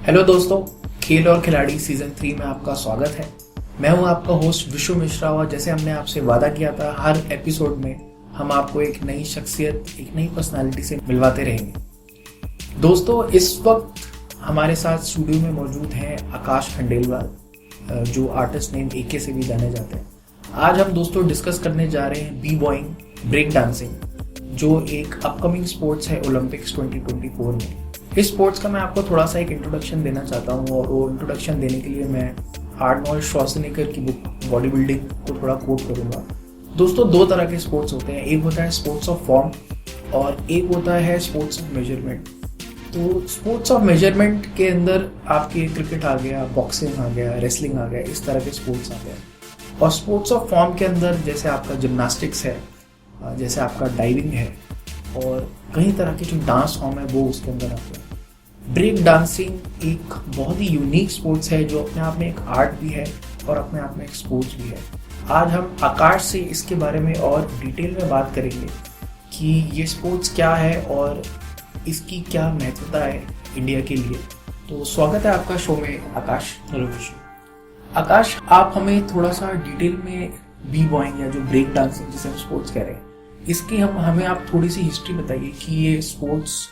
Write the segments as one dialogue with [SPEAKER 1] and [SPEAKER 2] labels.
[SPEAKER 1] Hello दोस्तों, खेल और खिलाड़ी सीजन 3 में आपका स्वागत है। मैं हूं आपका होस्ट विशु मिश्रा और जैसे हमने आपसे वादा किया था, हर एपिसोड में हम आपको एक नई शख्सियत, एक नई पर्सनालिटी से मिलवाते रहेंगे। दोस्तों, इस वक्त हमारे साथ स्टूडियो में मौजूद हैं आकाश खंडेलवाल, जो आर्टिस्ट नेम एके से भी जाने जाते हैं। आज हम दोस्तों डिस्कस करने जा रहे हैं बी बॉइंग, ब्रेक डांसिंग, जो एक अपकमिंग स्पोर्ट्स है ओलंपिक्स 2024 में। इस स्पोर्ट्स का मैं आपको थोड़ा सा एक इंट्रोडक्शन देना चाहता हूँ और वो इंट्रोडक्शन देने के लिए मैं आर्नोल्ड श्वार्ज़नेगर की बुक बॉडी बिल्डिंग को थोड़ा कोट करूँगा। दोस्तों, दो तरह के स्पोर्ट्स होते हैं, एक होता है स्पोर्ट्स ऑफ फॉर्म और एक होता है स्पोर्ट्स ऑफ मेजरमेंट। तो स्पोर्ट्स ऑफ मेजरमेंट के अंदर आपके क्रिकेट आ गया, बॉक्सिंग आ गया, रेसलिंग आ गया, इस तरह के स्पोर्ट्स आ गए। और स्पोर्ट्स ऑफ फॉर्म के अंदर जैसे आपका जिम्नास्टिक्स है, जैसे आपका डाइविंग है और कई तरह के जो डांस फॉर्म है वो उसके अंदर आते हैं। ब्रेक डांसिंग एक बहुत ही यूनिक स्पोर्ट्स है जो अपने आप में एक आर्ट भी है और अपने आप में एक स्पोर्ट्स भी है। आज हम आकाश से इसके बारे में और डिटेल में बात करेंगे कि ये स्पोर्ट्स क्या है और इसकी क्या महत्वता है इंडिया के लिए। तो स्वागत है आपका शो में आकाश।
[SPEAKER 2] हेलो विशु।
[SPEAKER 1] आकाश, आप हमें थोड़ा सा डिटेल में बी बॉइंग या जो ब्रेक डांसिंग जिसे हम स्पोर्ट्स कह रहे हैं, इसकी हमें आप थोड़ी सी हिस्ट्री बताइए कि ये स्पोर्ट्स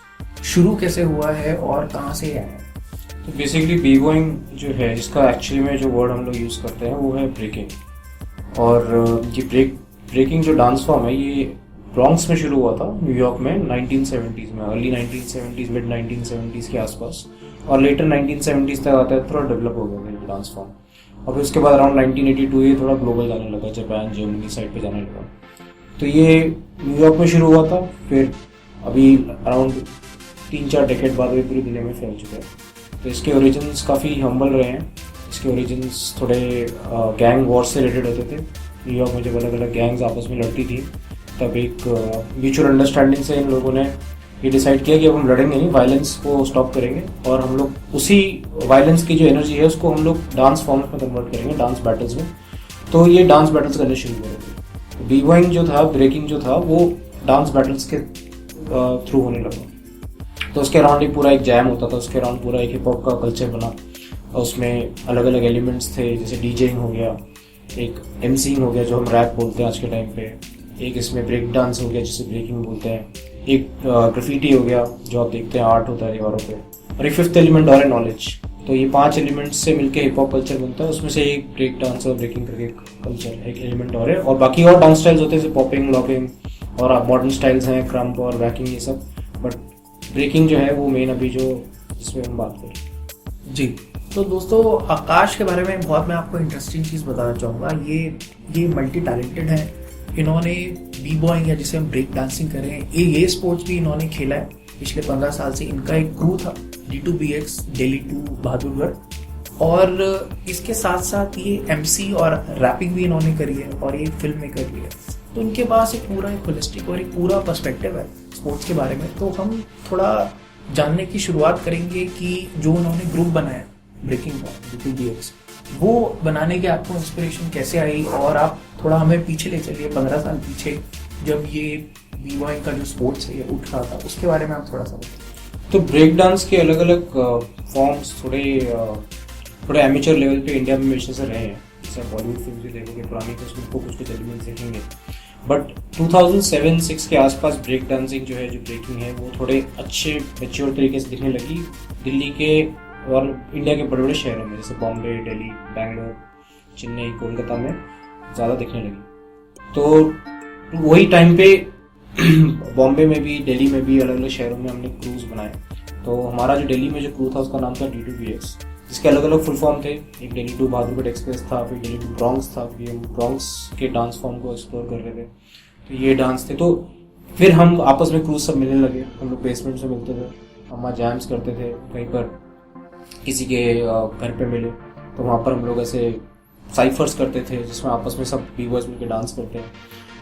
[SPEAKER 1] शुरू कैसे हुआ है और कहाँ से आया है।
[SPEAKER 2] तो बेसिकली बी बॉइंग जो है, इसका एक्चुअली में जो वर्ड हम लोग यूज़ करते हैं वो है ब्रेकिंग। और ये ब्रेकिंग जो डांस फॉर्म है ये ब्रॉन्क्स में शुरू हुआ था, न्यूयॉर्क में 1970s में, अर्ली 1970s मिड 1970s के आसपास, और लेटर 1970s तक आता है थोड़ा डेवलप हो गया था ये डांस फॉर्म। और फिर उसके बाद अराउंड 1982 ये थोड़ा ग्लोबल जाने लगा, जापान जर्मनी साइड पे जाने लगा। तो ये न्यूयॉर्क में शुरू हुआ था, फिर अभी अराउंड 3-4 डेकेड बाद भी पूरी दुनिया में फैल चुका है। तो इसके ओरिजिन्स काफ़ी हम्बल रहे हैं। इसके ओरिजिन्स थोड़े गैंग वॉर से रिलेटेड होते थे। न्यूयॉर्क में जब अलग अलग गैंग्स आपस में लड़ती थी, तब एक म्यूचुअल अंडरस्टैंडिंग से इन लोगों ने ये डिसाइड किया कि अब हम लड़ेंगे नहीं, वायलेंस को स्टॉप करेंगे और हम लोग उसी वायलेंस की जो एनर्जी है उसको हम लोग डांस फॉर्म्स में कन्वर्ट करेंगे, डांस बैटल्स में। तो ये डांस बैटल्स करने शुरू हुए थे। बी बॉइंग जो था, ब्रेकिंग जो था, वो डांस बैटल्स के थ्रू होने लगा। तो उसके अराउंड ही पूरा एक जैम होता था, उसके अराउंड पूरा एक हिप हॉप का कल्चर बना और उसमें अलग अलग एलिमेंट्स थे, जैसे डीजेइंग हो गया, एक एमसीइंग हो गया जो हम रैप बोलते हैं आज के टाइम पे, एक इसमें ब्रेक डांस हो गया जिसे ब्रेकिंग बोलते हैं, एक ग्राफिटी हो गया जो आप देखते हैं आर्ट होता है दीवारों पे, और एक फिफ्थ एलिमेंट और है नॉलेज। तो ये 5 एलिमेंट्स से मिलकर हिप हॉप कल्चर बनता है। उसमें से एक ब्रेक डांस और ब्रेकिंग करके कल्चर एक एलिमेंट और है, और बाकी और डांस स्टाइल्स होते हैं जैसे पॉपिंग, लॉकिंग और मॉडर्न स्टाइल्स हैं, क्रम्प और वैकिंग, ये सब। बट ब्रेकिंग जो है वो मेन अभी जो जिसमें हम बात करें।
[SPEAKER 1] जी, तो दोस्तों, आकाश के बारे में बहुत मैं आपको इंटरेस्टिंग चीज़ बताना चाहूँगा। ये मल्टी टैलेंटेड है। इन्होंने बी बॉइंग या जिसे हम ब्रेक डांसिंग करें, ये स्पोर्ट्स भी इन्होंने खेला है पिछले 15 साल से। इनका एक क्रू था D2BX, दिल्ली 2 बहादुरगढ़, और इसके साथ साथ ये MC और रैपिंग भी इन्होंने करी है और ये फिल्म मेकर भी है। तो इनके पास एक होलिस्टिक और एक पूरा पर्सपेक्टिव है स्पोर्ट्स के बारे में। तो हम थोड़ा जानने की शुरुआत करेंगे कि जो उन्होंने ग्रुप बनाया ब्रेकिंग का, D2BX, वो बनाने के आपको इंस्पिरेशन कैसे आई, और आप थोड़ा हमें पीछे ले चलिए 15 साल पीछे, जब ये बी बॉइंग का जो स्पोर्ट्स है ये उठ रहा था, उसके बारे में आप थोड़ा सा बताइए।
[SPEAKER 2] तो ब्रेक डांस के अलग अलग फॉर्म्स थोड़े एमेचर लेवल पे इंडिया में हमेशा से रहे हैं। जैसे बॉलीवुड फिल्म भी देखोगे पुरानी, तो उसमें कुछ एलिमेंट्स देखेंगे। बट 2007-6 के आसपास ब्रेक डांसिंग जो है, जो ब्रेकिंग है, वो थोड़े अच्छे मैच्योर तरीके से दिखने लगी दिल्ली के और इंडिया के बड़े बड़े शहरों में, जैसे बॉम्बे, दिल्ली, बैंगलोर, चेन्नई, कोलकाता में ज़्यादा दिखने लगी। तो वही टाइम पे बॉम्बे में भी, दिल्ली में भी, अलग अलग शहरों में हमने क्रूज बनाए। तो हमारा जो दिल्ली में जो क्रू था उसका नाम था D2BX, जिसके अलग अलग फुल फॉर्म थे। एक दिल्ली 2 बहादुरगढ़ एक्सप्रेस था, फिर दिल्ली 2 ब्रॉन्क्स था, फिर हम ब्रॉन्क्स के डांस फॉर्म को एक्सप्लोर कर रहे थे। तो ये डांस थे। तो फिर हम आपस में क्रूज सब मिलने लगे। हम लोग बेसमेंट से मिलते थे, हम वहाँ जैम्स करते थे, कहीं पर किसी के घर पे मिले तो वहाँ पर हम लोग ऐसे साइफर्स करते थे जिसमें आपस में सब बी बॉयज मिलकर डांस करते हैं।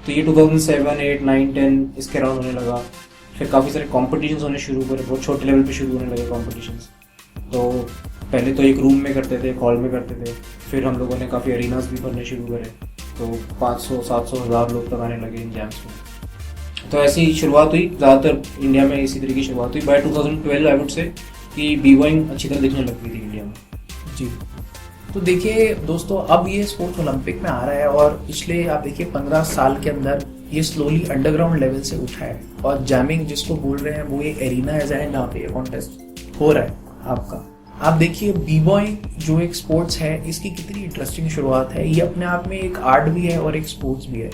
[SPEAKER 2] तो ये 2007, 8, 9, 10 इसके अराउंड होने लगा। फिर काफ़ी सारे कॉम्पिटिशन्स होने शुरू करे, बहुत छोटे लेवल पे शुरू होने लगे कॉम्पिटिशन्स। तो पहले तो एक रूम में करते थे, एक हॉल में करते थे, फिर हम लोगों ने काफ़ी अरीनास भी करने शुरू करे, तो 500, 700, 1000 लोग तक आने लगे इन जैम्स में। तो ऐसी शुरुआत हुई, ज़्यादातर इंडिया में इसी तरीके की शुरुआत हुई। बाय 2012 आई वुड से कि बीबॉइंग अच्छी तरह दिखने लग गई थी इंडिया में।
[SPEAKER 1] जी, तो देखिए दोस्तों, अब ये स्पोर्ट्स ओलंपिक में आ रहा है और पिछले आप देखिए 15 साल के अंदर ये स्लोली अंडरग्राउंड लेवल से उठा है और जैमिंग जिसको बोल रहे हैं वो ये एरिना है जहाँ पे ये कॉन्टेस्ट हो रहा है आपका। आप देखिए बी बॉइंग जो एक स्पोर्ट्स है, इसकी कितनी इंटरेस्टिंग शुरुआत है। ये अपने आप में एक आर्ट भी है और एक स्पोर्ट्स भी है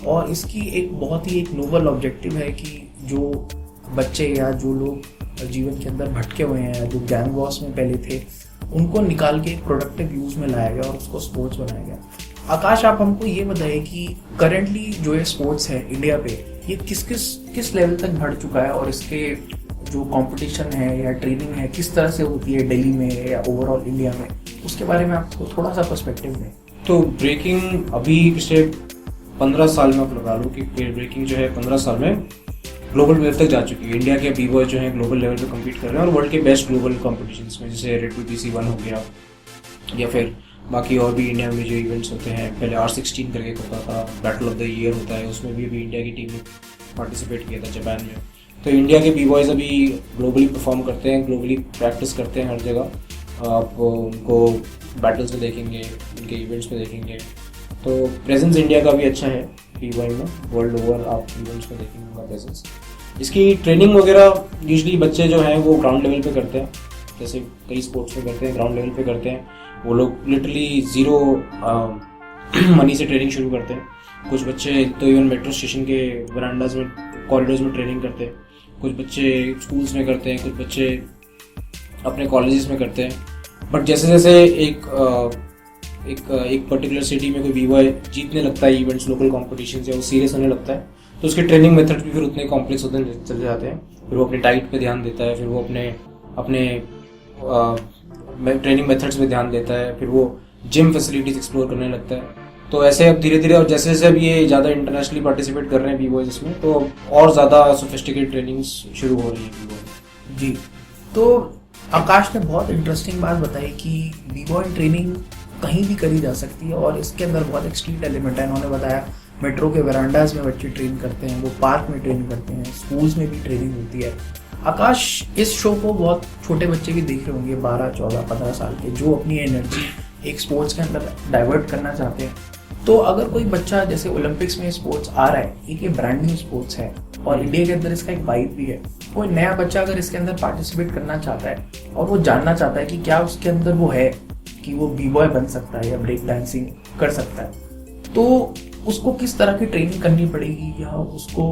[SPEAKER 1] और इसकी एक बहुत ही एक नोबल ऑब्जेक्टिव है कि जो बच्चे या जो लोग जीवन के अंदर भटके हुए हैं, जो गैंग वॉर्स में पहले थे, उनको निकाल के एक प्रोडक्टिव यूज में लाया गया और उसको स्पोर्ट्स बनाया गया। आकाश, आप हमको ये बताइए कि करंटली जो ये स्पोर्ट्स है इंडिया पे, ये किस लेवल तक बढ़ चुका है और इसके जो कंपटीशन है या ट्रेनिंग है किस तरह से होती है दिल्ली में या ओवरऑल इंडिया में, उसके बारे में आपको थोड़ा सा पर्सपेक्टिव दें।
[SPEAKER 2] तो ब्रेकिंग अभी पिछले 15 साल में आप लगा लो कि ब्रेकिंग जो है 15 साल में ग्लोबल लेवल तक जा चुकी है। इंडिया के बी-बॉय जो है ग्लोबल लेवल पे कम्पीट कर रहे हैं और वर्ल्ड के बेस्ट ग्लोबल कॉम्पिटिशन्स में, जैसे RTPC1 हो गया या फिर बाकी और भी इंडिया में जो इवेंट्स होते हैं। पहले R16 करके होता था, बैटल ऑफ द ईयर होता है, उसमें भी अभी इंडिया की टीम ने पार्टिसिपेट किया था जापान में। तो इंडिया के बी-बॉयज़ अभी ग्लोबली परफॉर्म करते हैं, ग्लोबली प्रैक्टिस करते हैं हर जगह। आप उनको बैटल्स में देखेंगे, उनके इवेंट्स में देखेंगे। तो प्रेजेंस इंडिया का भी अच्छा है बी-बॉय में, वर्ल्ड ओवर आप इवेंट्स में देखेंगे उनका प्रेजेंस। इसकी ट्रेनिंग वगैरह यूजली बच्चे जो हैं वो ग्राउंड लेवल पे करते हैं, जैसे कई स्पोर्ट्स में करते हैं, ग्राउंड लेवल पे करते हैं। वो लोग लिटरली ज़ीरो मनी से ट्रेनिंग शुरू करते हैं। कुछ बच्चे तो इवन मेट्रो स्टेशन के वरांडाज में, कॉरिडोर्स में ट्रेनिंग करते हैं। कुछ बच्चे स्कूल्स में करते हैं, कुछ बच्चे अपने कॉलेजेस में करते हैं। बट जैसे जैसे एक पर्टिकुलर सिटी में कोई बी-बॉय जीतने लगता है इवेंट्स, लोकल कॉम्पिटिशन या वो सीरियस होने लगता है, तो उसके ट्रेनिंग मेथड्स भी फिर उतने कॉम्प्लेक्स होते चले जाते हैं। फिर वो अपनी डाइट पे ध्यान देता है, फिर वो अपने ट्रेनिंग मेथड्स पे ध्यान देता है, फिर वो जिम फैसिलिटीज एक्सप्लोर करने लगता है। तो ऐसे अब धीरे धीरे, और जैसे जैसे अब ये ज़्यादा इंटरनेशनली पार्टिसिपेट कर रहे हैं बी-बॉयज इसमें, तो और ज़्यादा सोफिस्टिकेटेड ट्रेनिंग्स शुरू हो रही है बी-बॉय।
[SPEAKER 1] जी, तो आकाश ने बहुत इंटरेस्टिंग बात बताई कि बी-बॉय ट्रेनिंग कहीं भी करी जा सकती है और इसके अंदर बहुत एक स्ट्रीट एलिमेंट है। इन्होंने बताया मेट्रो के वरांडाज में बच्चे ट्रेन करते हैं, वो पार्क में ट्रेन करते हैं, स्कूल्स में भी ट्रेनिंग होती है। आकाश, इस शो को बहुत छोटे बच्चे भी देख रहे होंगे, 12, 14, 15 साल के, जो अपनी एनर्जी एक स्पोर्ट्स के अंदर डाइवर्ट करना चाहते हैं। तो अगर कोई बच्चा, जैसे ओलंपिक्स में स्पोर्ट्स आ रहा है, एक ये ब्रांड न्यू स्पोर्ट्स है और इंडिया के अंदर इसका एक वाइब भी है, कोई नया बच्चा अगर इसके अंदर पार्टिसिपेट करना चाहता है और वो जानना चाहता है कि क्या उसके अंदर वो है कि वो बी-बॉय बन सकता है या ब्रेक डांसिंग कर सकता है, तो उसको किस तरह की ट्रेनिंग करनी पड़ेगी या उसको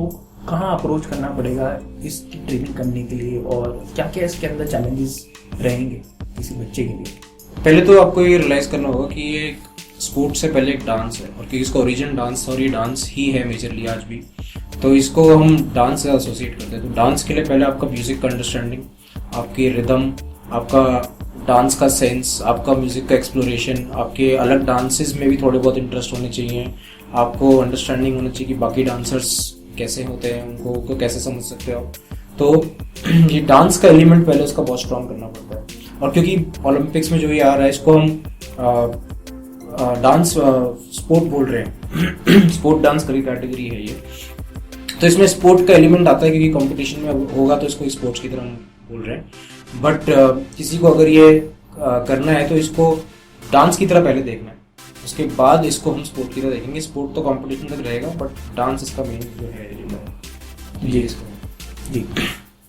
[SPEAKER 1] कहाँ अप्रोच करना पड़ेगा इसकी ट्रेनिंग करने के लिए, और क्या क्या इसके अंदर चैलेंजेस रहेंगे किसी बच्चे के लिए?
[SPEAKER 2] पहले तो आपको ये रियलाइज करना होगा कि ये स्पोर्ट से पहले एक डांस है और कि इसका ओरिजिन डांस, और ये डांस ही है मेजरली आज भी। तो इसको हम डांस से एसोसिएट करते हैं। तो डांस के लिए पहले आपका म्यूजिक का अंडरस्टैंडिंग, आपकी रिदम, आपका डांस का सेंस, आपका म्यूजिक का एक्सप्लोरेशन, आपके अलग डांसेस में भी थोड़े बहुत इंटरेस्ट होने चाहिए। आपको अंडरस्टैंडिंग होना चाहिए कि बाकी डांसर्स कैसे होते हैं, उनको कैसे समझ सकते हो। तो ये डांस का एलिमेंट पहले उसका बहुत स्ट्रॉन्ग करना पड़ता है। और क्योंकि ओलंपिक्स में जो ये आ रहा है, इसको हम डांस स्पोर्ट बोल रहे हैं, स्पोर्ट डांस करी कैटेगरी है ये, तो इसमें स्पोर्ट का एलिमेंट आता है क्योंकि कंपटीशन में होगा तो इसको स्पोर्ट्स की तरह हम बोल रहे हैं। बट किसी को अगर ये करना है तो इसको डांस की तरह पहले देखना है, उसके बाद इसको हम स्पोर्ट की तरह देखेंगे। स्पोर्ट तो कंपटीशन तक रहेगा बट डांस इसका मेन जो है
[SPEAKER 1] जी जी।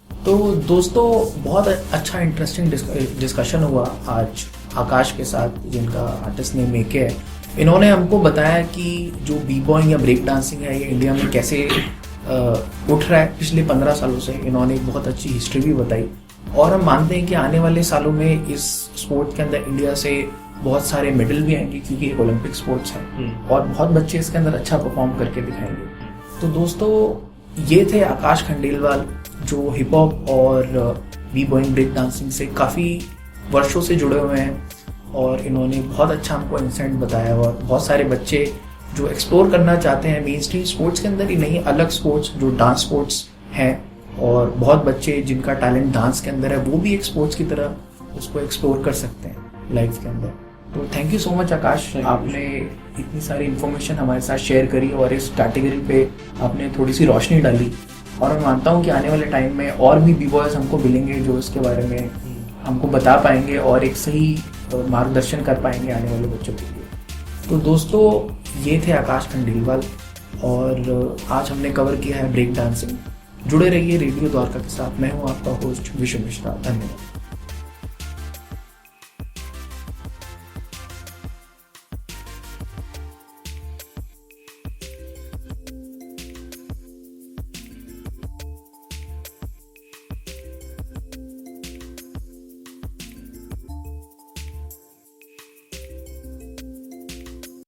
[SPEAKER 1] तो दोस्तों, बहुत अच्छा इंटरेस्टिंग डिस्कशन हुआ आज आकाश के साथ, जिनका आर्टिस्ट नेम मेके है। इन्होंने हमको बताया कि जो बी बॉइंग या ब्रेक डांसिंग है ये इंडिया में कैसे उठ रहा है पिछले 15 सालों से। इन्होंने एक बहुत अच्छी हिस्ट्री भी बताई और हम मानते हैं कि आने वाले सालों में इस स्पोर्ट के अंदर इंडिया से बहुत सारे मेडल भी आएंगे क्योंकि एक ओलंपिक स्पोर्ट्स है और बहुत बच्चे इसके अंदर अच्छा परफॉर्म करके दिखाएंगे। तो दोस्तों, ये थे आकाश खंडेलवाल, जो हिप हॉप और बी बॉइंग ब्रेक डांसिंग से काफ़ी वर्षों से जुड़े हुए हैं और इन्होंने बहुत अच्छा हमको इंसिडेंट बताया। और बहुत सारे बच्चे जो एक्सप्लोर करना चाहते हैं मेन स्ट्रीम स्पोर्ट्स के अंदर ही नहीं, अलग स्पोर्ट्स जो डांस स्पोर्ट्स हैं, और बहुत बच्चे जिनका टैलेंट डांस के अंदर है वो भी एक स्पोर्ट्स की तरह उसको एक्सप्लोर कर सकते हैं लाइफ के अंदर। तो थैंक यू सो मच आकाश, आपने इतनी सारी इन्फॉर्मेशन हमारे साथ शेयर करी और इस कैटेगरी पे आपने थोड़ी सी रोशनी डाली। और मैं मानता हूँ कि आने वाले टाइम में और भी बी बॉयज़ हमको मिलेंगे जो इसके बारे में हमको बता पाएंगे और एक सही मार्गदर्शन कर पाएंगे आने वाले बच्चों के लिए। तो दोस्तों, ये थे आकाश खंडेलवाल और आज हमने कवर किया है ब्रेक डांसिंग। जुड़े रहिए रेडियो द्वारका के साथ। मैं हूँ आपका होस्ट विशु मिश्रा। धन्यवाद।